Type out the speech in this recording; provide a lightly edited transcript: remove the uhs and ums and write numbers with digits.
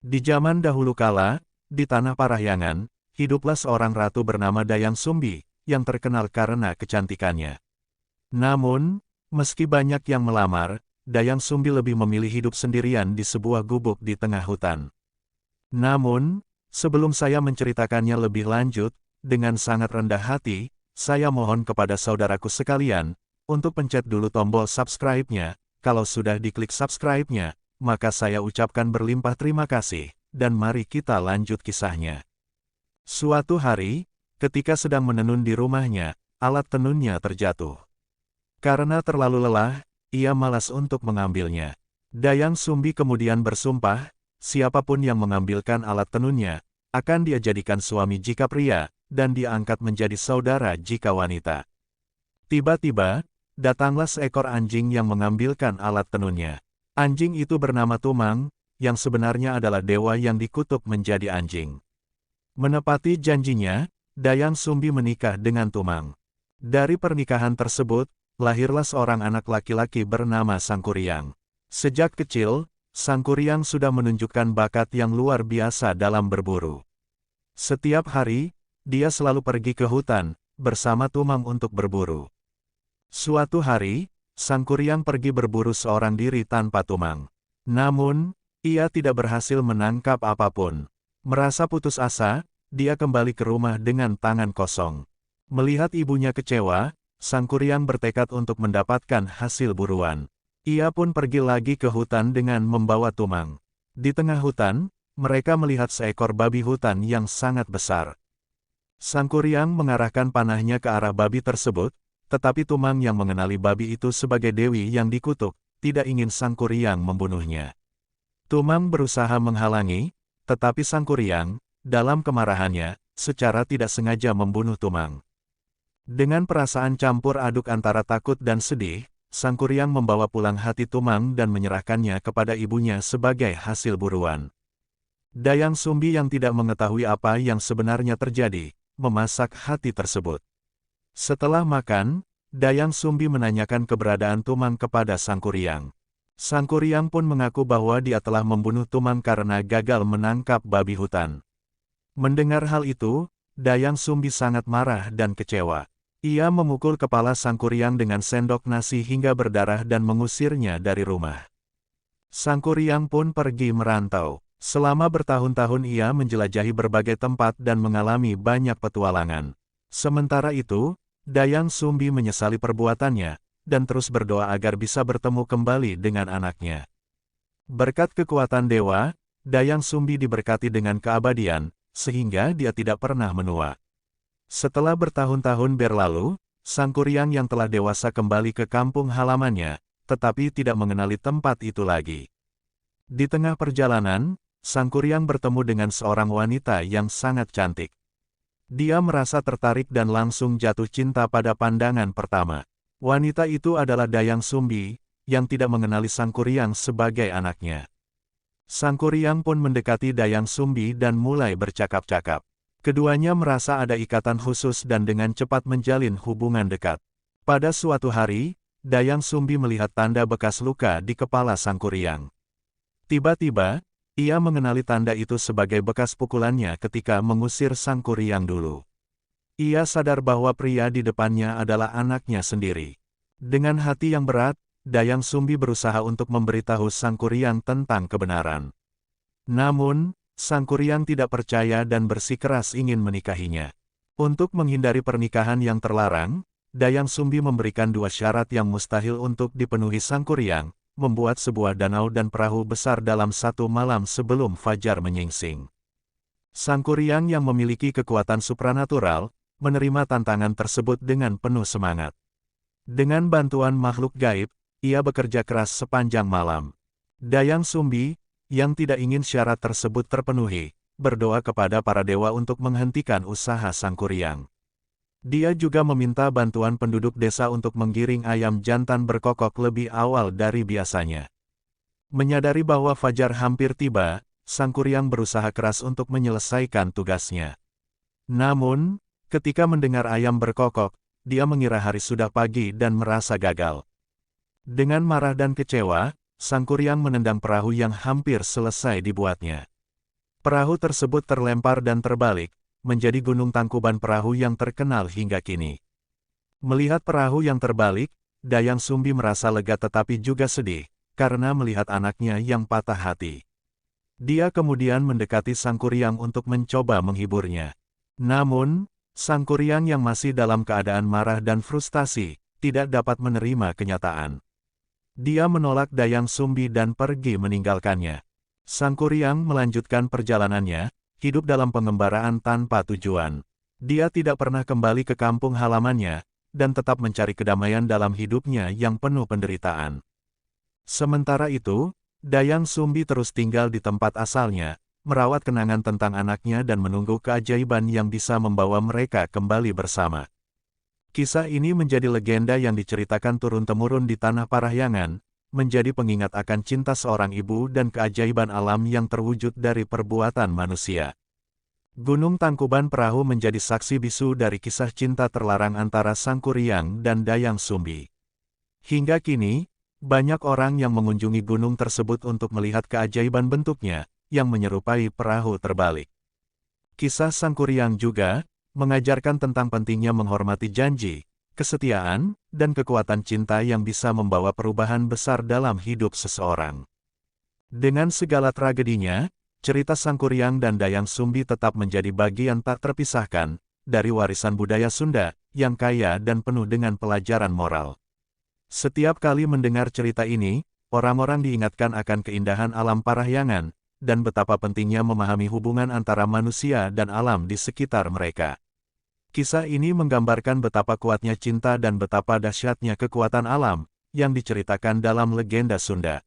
Di zaman dahulu kala, di tanah Parahyangan, hiduplah seorang ratu bernama Dayang Sumbi, yang terkenal karena kecantikannya. Namun, meski banyak yang melamar, Dayang Sumbi lebih memilih hidup sendirian di sebuah gubuk di tengah hutan. Namun, sebelum saya menceritakannya lebih lanjut, dengan sangat rendah hati, saya mohon kepada saudaraku sekalian, untuk pencet dulu tombol subscribe-nya. Kalau sudah diklik subscribe-nya, maka saya ucapkan berlimpah terima kasih, dan mari kita lanjut kisahnya. Suatu hari, ketika sedang menenun di rumahnya, alat tenunnya terjatuh. Karena terlalu lelah, ia malas untuk mengambilnya. Dayang Sumbi kemudian bersumpah, siapapun yang mengambilkan alat tenunnya, akan dia jadikan suami jika pria, dan dia angkat menjadi saudara jika wanita. Tiba-tiba, datanglah seekor anjing yang mengambilkan alat tenunnya. Anjing itu bernama Tumang, yang sebenarnya adalah dewa yang dikutuk menjadi anjing. Menepati janjinya, Dayang Sumbi menikah dengan Tumang. Dari pernikahan tersebut, lahirlah seorang anak laki-laki bernama Sangkuriang. Sejak kecil, Sangkuriang sudah menunjukkan bakat yang luar biasa dalam berburu. Setiap hari, dia selalu pergi ke hutan, bersama Tumang untuk berburu. Suatu hari, Sangkuriang pergi berburu seorang diri tanpa Tumang. Namun, ia tidak berhasil menangkap apapun. Merasa putus asa, dia kembali ke rumah dengan tangan kosong. Melihat ibunya kecewa, Sangkuriang bertekad untuk mendapatkan hasil buruan. Ia pun pergi lagi ke hutan dengan membawa Tumang. Di tengah hutan, mereka melihat seekor babi hutan yang sangat besar. Sangkuriang mengarahkan panahnya ke arah babi tersebut, tetapi Tumang yang mengenali babi itu sebagai dewi yang dikutuk, tidak ingin Sangkuriang membunuhnya. Tumang berusaha menghalangi, tetapi Sangkuriang, dalam kemarahannya, secara tidak sengaja membunuh Tumang. Dengan perasaan campur aduk antara takut dan sedih, Sangkuriang membawa pulang hati Tumang dan menyerahkannya kepada ibunya sebagai hasil buruan. Dayang Sumbi yang tidak mengetahui apa yang sebenarnya terjadi, memasak hati tersebut. Setelah makan, Dayang Sumbi menanyakan keberadaan Tumang kepada Sangkuriang. Sangkuriang pun mengaku bahwa dia telah membunuh Tumang karena gagal menangkap babi hutan. Mendengar hal itu, Dayang Sumbi sangat marah dan kecewa. Ia memukul kepala Sangkuriang dengan sendok nasi hingga berdarah dan mengusirnya dari rumah. Sangkuriang pun pergi merantau. Selama bertahun-tahun ia menjelajahi berbagai tempat dan mengalami banyak petualangan. Sementara itu, Dayang Sumbi menyesali perbuatannya, dan terus berdoa agar bisa bertemu kembali dengan anaknya. Berkat kekuatan dewa, Dayang Sumbi diberkati dengan keabadian, sehingga dia tidak pernah menua. Setelah bertahun-tahun berlalu, Sangkuriang yang telah dewasa kembali ke kampung halamannya, tetapi tidak mengenali tempat itu lagi. Di tengah perjalanan, Sangkuriang bertemu dengan seorang wanita yang sangat cantik. Dia merasa tertarik dan langsung jatuh cinta pada pandangan pertama. Wanita itu adalah Dayang Sumbi, yang tidak mengenali Sangkuriang sebagai anaknya. Sangkuriang pun mendekati Dayang Sumbi dan mulai bercakap-cakap. Keduanya merasa ada ikatan khusus dan dengan cepat menjalin hubungan dekat. Pada suatu hari, Dayang Sumbi melihat tanda bekas luka di kepala Sangkuriang. Tiba-tiba, ia mengenali tanda itu sebagai bekas pukulannya ketika mengusir Sangkuriang dulu. Ia sadar bahwa pria di depannya adalah anaknya sendiri. Dengan hati yang berat, Dayang Sumbi berusaha untuk memberitahu Sangkuriang tentang kebenaran. Namun, Sangkuriang tidak percaya dan bersikeras ingin menikahinya. Untuk menghindari pernikahan yang terlarang, Dayang Sumbi memberikan dua syarat yang mustahil untuk dipenuhi Sangkuriang, membuat sebuah danau dan perahu besar dalam satu malam sebelum fajar menyingsing. Sangkuriang yang memiliki kekuatan supranatural, menerima tantangan tersebut dengan penuh semangat. Dengan bantuan makhluk gaib, ia bekerja keras sepanjang malam. Dayang Sumbi, yang tidak ingin syarat tersebut terpenuhi, berdoa kepada para dewa untuk menghentikan usaha Sangkuriang. Dia juga meminta bantuan penduduk desa untuk menggiring ayam jantan berkokok lebih awal dari biasanya. Menyadari bahwa fajar hampir tiba, Sangkuriang berusaha keras untuk menyelesaikan tugasnya. Namun, ketika mendengar ayam berkokok, dia mengira hari sudah pagi dan merasa gagal. Dengan marah dan kecewa, Sangkuriang menendang perahu yang hampir selesai dibuatnya. Perahu tersebut terlempar dan terbalik, menjadi gunung Tangkuban Perahu yang terkenal hingga kini. Melihat perahu yang terbalik, Dayang Sumbi merasa lega tetapi juga sedih, karena melihat anaknya yang patah hati. Dia kemudian mendekati Sang Kuryang untuk mencoba menghiburnya. Namun, Sang Kuryang yang masih dalam keadaan marah dan frustasi, tidak dapat menerima kenyataan. Dia menolak Dayang Sumbi dan pergi meninggalkannya. Sang Kuryang melanjutkan perjalanannya, hidup dalam pengembaraan tanpa tujuan. Dia tidak pernah kembali ke kampung halamannya, dan tetap mencari kedamaian dalam hidupnya yang penuh penderitaan. Sementara itu, Dayang Sumbi terus tinggal di tempat asalnya, merawat kenangan tentang anaknya dan menunggu keajaiban yang bisa membawa mereka kembali bersama. Kisah ini menjadi legenda yang diceritakan turun-temurun di Tanah Parahyangan, menjadi pengingat akan cinta seorang ibu dan keajaiban alam yang terwujud dari perbuatan manusia. Gunung Tangkuban Perahu menjadi saksi bisu dari kisah cinta terlarang antara Sang Kuryang dan Dayang Sumbi. Hingga kini, banyak orang yang mengunjungi gunung tersebut untuk melihat keajaiban bentuknya, yang menyerupai perahu terbalik. Kisah Sang Kuryang juga mengajarkan tentang pentingnya menghormati janji, kesetiaan, dan kekuatan cinta yang bisa membawa perubahan besar dalam hidup seseorang. Dengan segala tragedinya, cerita Sang Kuryang dan Dayang Sumbi tetap menjadi bagian tak terpisahkan dari warisan budaya Sunda yang kaya dan penuh dengan pelajaran moral. Setiap kali mendengar cerita ini, orang-orang diingatkan akan keindahan alam Parahyangan dan betapa pentingnya memahami hubungan antara manusia dan alam di sekitar mereka. Kisah ini menggambarkan betapa kuatnya cinta dan betapa dahsyatnya kekuatan alam yang diceritakan dalam legenda Sunda.